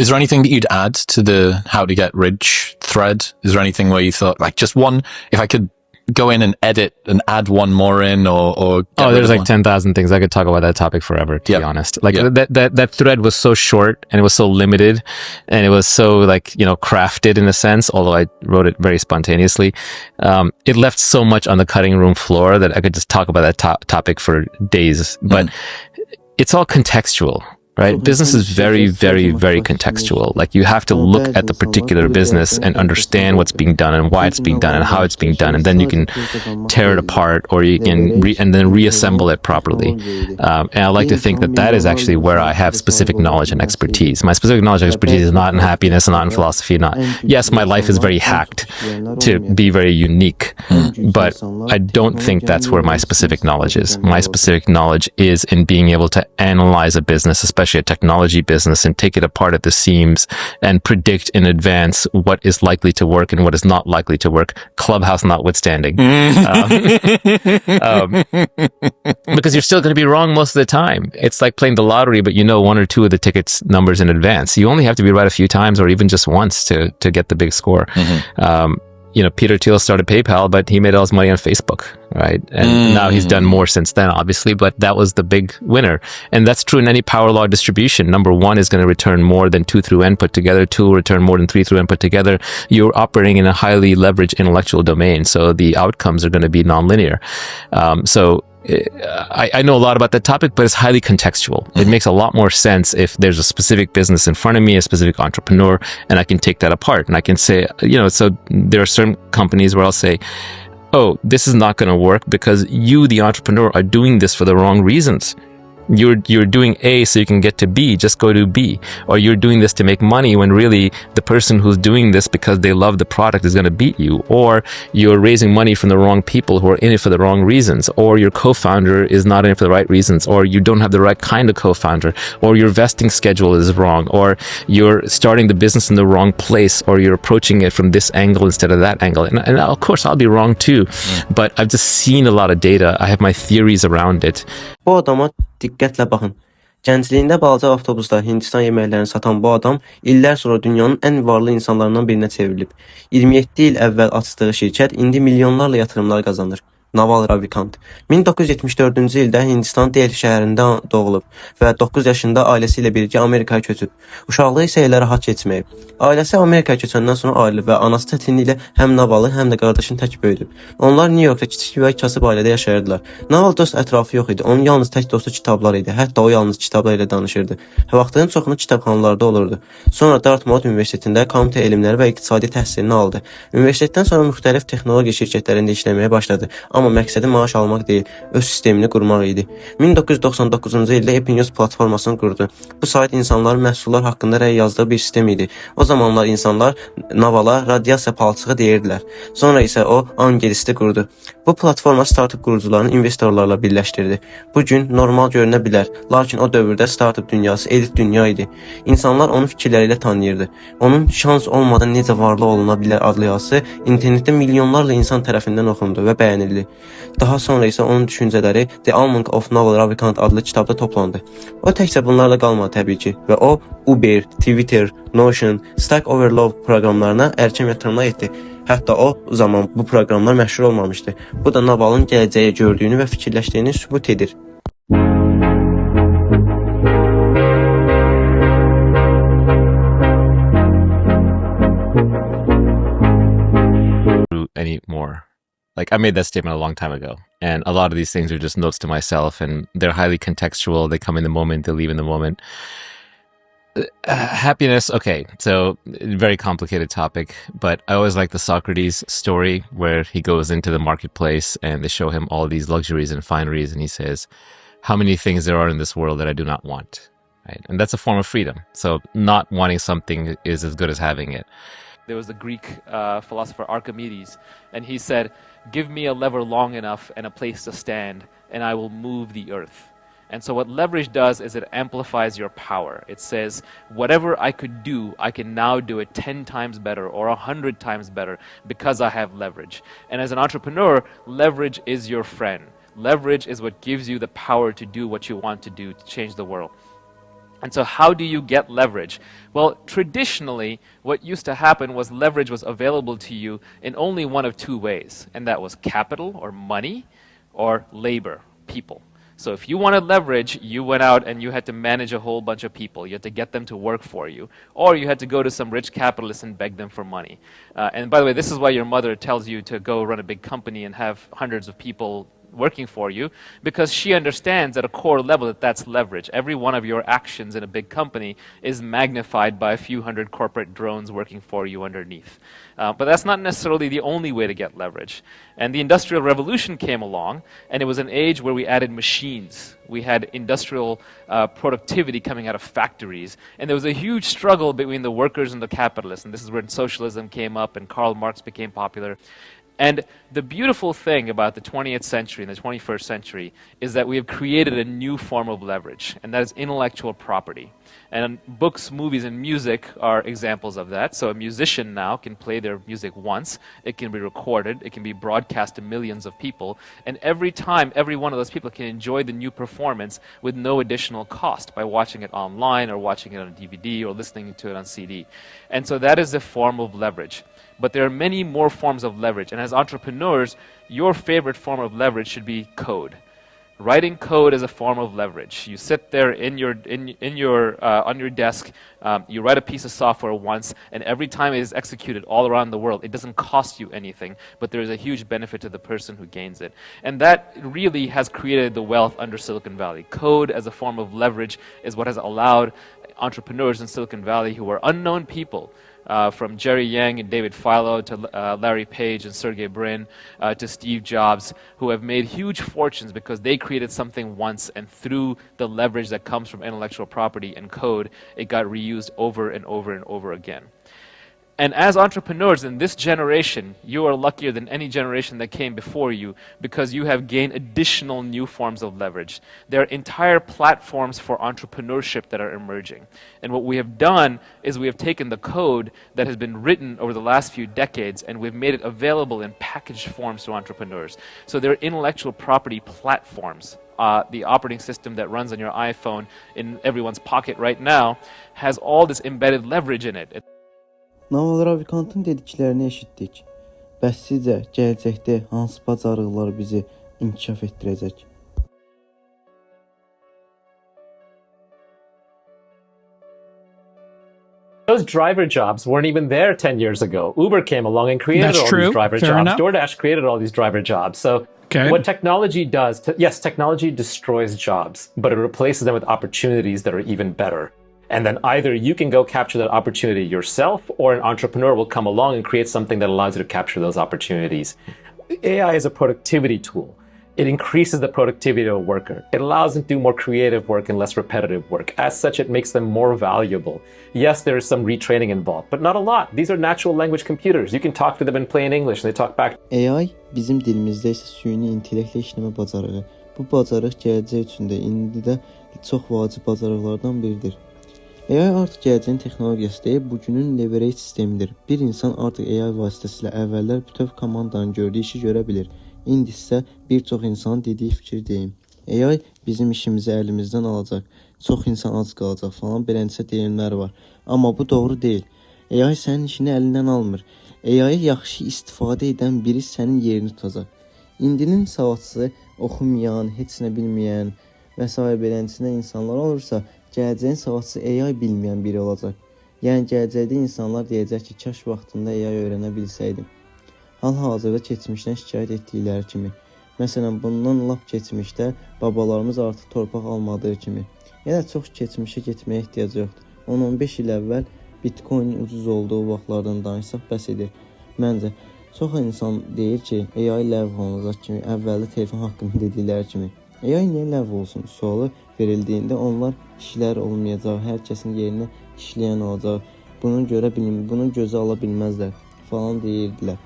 Is there anything that you'd add to the how to get rich thread? Is there anything where you thought, like, just one, if I could go in and edit and add one more in, or there's like 10,000 things. I could talk about that topic forever, to be honest. Like that thread was so short and it was so limited and it was so like, crafted in a sense, although I wrote it very spontaneously. It left so much on the cutting room floor that I could just talk about that topic for days, but it's all contextual. Right? Business is very, very, very contextual. Like you have to look at the particular business and understand what's being done and why it's being done and how it's being done. And then you can tear it apart or you can and then reassemble it properly. And I like to think that that is actually where I have specific knowledge and expertise. My specific knowledge and expertise is not in happiness and not in philosophy. Yes, my life is very hacked to be very unique, but I don't think that's where my specific knowledge is. My specific knowledge is in being able to analyze a business, especially a technology business, and take it apart at the seams and predict in advance what is likely to work and what is not likely to work, Clubhouse notwithstanding. Because you're still going to be wrong most of the time. It's like playing the lottery, but one or two of the tickets numbers in advance. You only have to be right a few times or even just once to get the big score. Peter Thiel started PayPal, but he made all his money on Facebook, right? And now he's done more since then, obviously, but that was the big winner. And that's true in any power law distribution. Number one is going to return more than 2 through n put together. 2 will return more than 3 through n put together. You're operating in a highly leveraged intellectual domain, so the outcomes are going to be nonlinear. I know a lot about that topic, but it's highly contextual. It makes a lot more sense if there's a specific business in front of me, a specific entrepreneur, and I can take that apart. And I can say, so there are certain companies where I'll say, oh, this is not going to work because you, the entrepreneur, are doing this for the wrong reasons. You're doing A so you can get to B, just go to B. Or you're doing this to make money when really the person who's doing this because they love the product is going to beat you. Or you're raising money from the wrong people who are in it for the wrong reasons. Or your co-founder is not in it for the right reasons. Or you don't have the right kind of co-founder. Or your vesting schedule is wrong. Or you're starting the business in the wrong place. Or you're approaching it from this angle instead of that angle. And of course I'll be wrong too. But I've just seen a lot of data. I have my theories around it. Bu adama diqqətlə baxın. Gəncliyində balaca avtobusda Hindistan yeməklərini satan bu adam illər sonra dünyanın ən varlı insanlarından birinə çevrilib. 27 il əvvəl açdığı şirkət indi milyonlarla yatırımlar qazanır. Naval Ravikant 1974-cü ildə Hindistan Delhi şəhərində doğulub və 9 yaşında ailəsi ilə birgə Amerikaya köçüb. Uşaqlığı isə elə rahat keçməyib. Ailəsi Amerikaya köçəndən sonra ayrılıb və anası çətinliklə həm Navalı, həm də qardaşını tək böyüdüb. Onlar New Yorkda kiçik və kasıb ailədə yaşayırdılar. Naval dost ətrafı yox idi. Onun yalnız tək dostu kitablar idi. Hətta o yalnız kitablar ilə danışırdı. Vaxtının çoxunu kitabxanalarda olurdu. Sonra Dartmouth Universitetində komitə elmləri və iqtisadi təhsilini aldı. Universitetdən sonra müxtəlif texnologiya şirkətlərində işləməyə başladı. Amma məqsədi maaş almaq deyil, öz sistemini qurmaq idi. 1999-cu ildə Epinews platformasını qurdu. Bu sayt insanların məhsullar haqqında rəy yazdığı bir sistem idi. O zamanlar insanlar Navala radiasiya palçığı deyirdilər. Sonra isə o Angelisti qurdu. Bu platforma startup qurucularını investorlarla birləşdirdi. Bu gün normal görünə bilər, lakin o dövrdə startup dünyası elit dünya idi. İnsanlar onu fikirləri ilə tanıyırdı. Onun şans olmadan necə varlı oluna bilər adlı yazısı internetdə milyonlarla insan tərəfindən oxundu və bəyənildi. Daha sonra isə onun düşüncələri The Almanac of Naval Ravikant adlı kitabda toplandı. O təkcə bunlarla qalmadı təbii ki və o Uber, Twitter, Notion, Stack Overflow proqramlarına erkən yatırımlar etdi. Hətta o zaman bu proqramlar məşhur olmamışdı. Bu da Navalın gələcəyi gördüyünü və fikirləşdiyini sübut edir. Anymore. Like I made that statement a long time ago, and a lot of these things are just notes to myself, and they're highly contextual. They come in the moment, they leave in the moment. Happiness, okay, so very complicated topic, but I always like the Socrates story where he goes into the marketplace and they show him all these luxuries and fineries, and he says, how many things there are in this world that I do not want, right? And that's a form of freedom. So not wanting something is as good as having it. There was the Greek philosopher Archimedes, and he said, give me a lever long enough and a place to stand, and I will move the earth. And so what leverage does is it amplifies your power. It says, whatever I could do, I can now do it 10 times better or 100 times better because I have leverage. And as an entrepreneur, leverage is your friend. Leverage is what gives you the power to do what you want to do to change the world. And so how do you get leverage? Well, traditionally, what used to happen was leverage was available to you in only one of two ways, and that was capital or money or labor, people. So if you wanted leverage, you went out and you had to manage a whole bunch of people. You had to get them to work for you. Or you had to go to some rich capitalist and beg them for money. And by the way, this is why your mother tells you to go run a big company and have hundreds of people working for you, because she understands at a core level that that's leverage. Every one of your actions in a big company is magnified by a few hundred corporate drones working for you underneath. But that's not necessarily the only way to get leverage. And the Industrial Revolution came along, and it was an age where we added machines. We had industrial productivity coming out of factories. And there was a huge struggle between the workers and the capitalists. And this is when socialism came up and Karl Marx became popular. And the beautiful thing about the 20th century and the 21st century is that we have created a new form of leverage, and that is intellectual property. And books, movies, and music are examples of that. So a musician now can play their music once, it can be recorded, it can be broadcast to millions of people, and every time, every one of those people can enjoy the new performance with no additional cost by watching it online or watching it on DVD or listening to it on CD. And so that is a form of leverage. But there are many more forms of leverage. And as entrepreneurs, your favorite form of leverage should be code. Writing code is a form of leverage. You sit there on your desk, you write a piece of software once, and every time it is executed all around the world, it doesn't cost you anything, but there is a huge benefit to the person who gains it. And that really has created the wealth under Silicon Valley. Code as a form of leverage is what has allowed entrepreneurs in Silicon Valley who are unknown people, from Jerry Yang and David Filo to Larry Page and Sergey Brin to Steve Jobs, who have made huge fortunes because they created something once, and through the leverage that comes from intellectual property and code, it got reused over and over and over again. And as entrepreneurs in this generation, you are luckier than any generation that came before you because you have gained additional new forms of leverage. There are entire platforms for entrepreneurship that are emerging. And what we have done is we have taken the code that has been written over the last few decades and we've made it available in packaged forms to entrepreneurs. So there are intellectual property platforms. The operating system that runs on your iPhone in everyone's pocket right now has all this embedded leverage in it. Naval Ravikant'ın dediklərini eşitdik. Bəs sizcə gələcəkdə hansı bacarıqlar bizi inkişaf etdirəcək? Those driver jobs weren't even there 10 years ago. Uber came along and created these driver jobs. Enough. DoorDash created all these driver jobs. So what technology does, yes, technology destroys jobs, but it replaces them with opportunities that are even better. And then either you can go capture that opportunity yourself, or an entrepreneur will come along and create something that allows you to capture those opportunities. AI is a productivity tool. It increases the productivity of a worker. It allows them to do more creative work and less repetitive work. As such, it makes them more valuable. Yes, there is some retraining involved, but not a lot. These are natural language computers. You can talk to them in plain English and they talk back. AI bizim dilimizdə isə süni intellektlə işləmə bacarığı. Bu bacarıq gələcək üçün də indi də çox vacib bacarıqlardan biridir. AI artıq gələcəyin texnologiyası deyil, bugünün leverage sistemidir. Bir insan artıq AI vasitəsilə əvvəllər bütöv komandanın gördüyü işi görə bilir. İndi isə bir çox insanın dediyi fikir deyim. AI bizim işimizi əlimizdən alacaq. Çox insan ac qalacaq falan beləncə deyimlər var. Amma bu doğru deyil. AI sənin işini əlindən almır. AI yaxşı istifadə edən biri sənin yerini tutacaq. İndinin savadsız, oxumayan, heç nə bilməyən və s. beləncə insanlar olursa, gələcəyin savadsız AI bilməyən biri olacaq. Yəni gələcəkdə insanlar deyəcək ki, kaş vaxtında AI öyrənə bilsəydim. Hal-hazırda keçmişdən şikayət etdikləri kimi. Məsələn, bundan lap keçmişdə babalarımız artıq torpaq almadığı kimi. Yəni çox keçmişə getməyə ehtiyac yoxdur. 10-15 il əvvəl Bitcoin ucuz olduğu vaxtlardan danışsaq bəs edir. Məncə, çox insan deyir ki, AI ləğv olunacaq kimi, əvvəldə telefon haqqında dedikləri kimi. AI niyə ləğv olsun sualı verildiyində onlar işlər olmayacaq, hər kəsin yerinə işləyən olacaq, bunu gözə ala bilməzlər falan deyirdilər.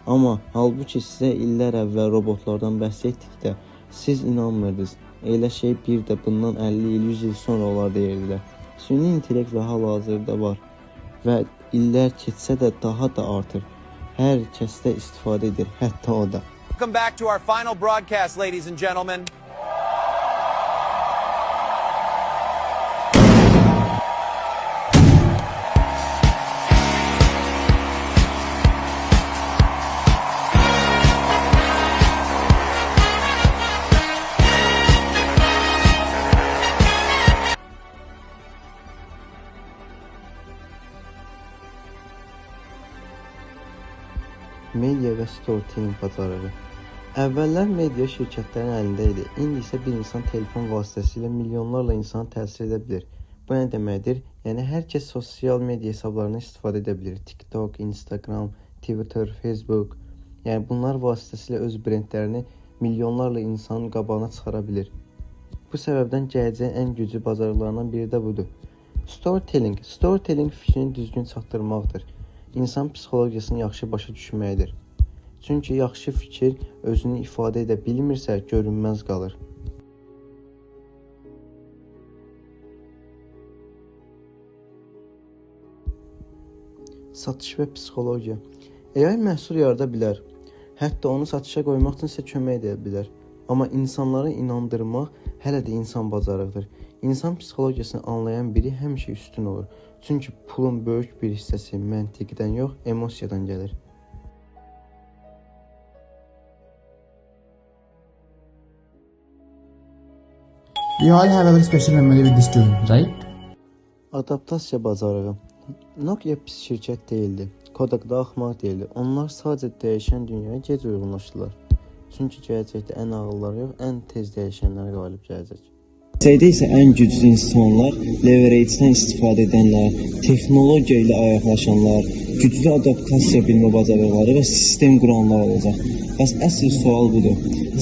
Amma halbuki sizə illər əvvəl robotlardan bəhs etdikdə siz inanmırdınız. Elə şey bir də bundan 50 il, 100 il sonra olar deyirdilər. Süni intellekt və hal-hazırda var və illər keçsə də daha da artır. Hər kəs də istifadə edir, hətta o da. Welcome back to our final broadcast, ladies and gentlemen. media və storytelling bacarığı. Əvvəllər media şirkətlərin əlində idi. İndi isə bir insan telefon vasitəsilə milyonlarla insanı təsir edə bilir. Bu nə deməkdir? Yəni hər kəs sosial media hesablarından istifadə edə bilir. TikTok, Instagram, Twitter, Facebook. Yəni bunlar vasitəsilə öz brendlərini milyonlarla insanın qabağına çıxara bilir. Bu səbəbdən gələcəyin ən güclü bacarıqlarından biri də budur. Storytelling. Storytelling fikrini düzgün çatdırmaqdır. İnsan psixologiyasını yaxşı başa düşməkdir. Çünki yaxşı fikir özünü ifadə edə bilmirsə, görünməz qalır. Satış və psixologiya. AI məhsul yarada bilər. Hətta onu satışa qoymaq üçün sizə kömək edə bilər. Amma insanları inandırmaq hələ də insan bacarığıdır. İnsan psixologiyasını anlayan biri həmişə üstün olur. Çünki pulun böyük bir hissəsi məntiqdən yox, emosiyadan gəlir. We all have our special memory with this tune, right? Adaptasiya bacarığı. Nokia pis şirkət deyildi. Kodakda axmaq deyildi. Onlar sadəcə dəyişən dünyaya gec uyğunlaşdılar. Çünki gələcəkdə ən ağılları yox, ən tez dəyişənlər qalib gələcək. Gələcəkdə isə ən güclü insanlar, leverage-dən istifadə edənlər, texnologiya ilə ayaqlaşanlar, güclü adaptasiya bilmə bacarıqları və sistem quranlar olacaq. Bəs əsl sual budur.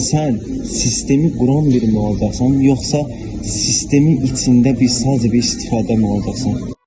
Sən sistemi quran biri mi olacaqsan, yoxsa sistemin içində sadəcə bir istifadə mi olacaqsan?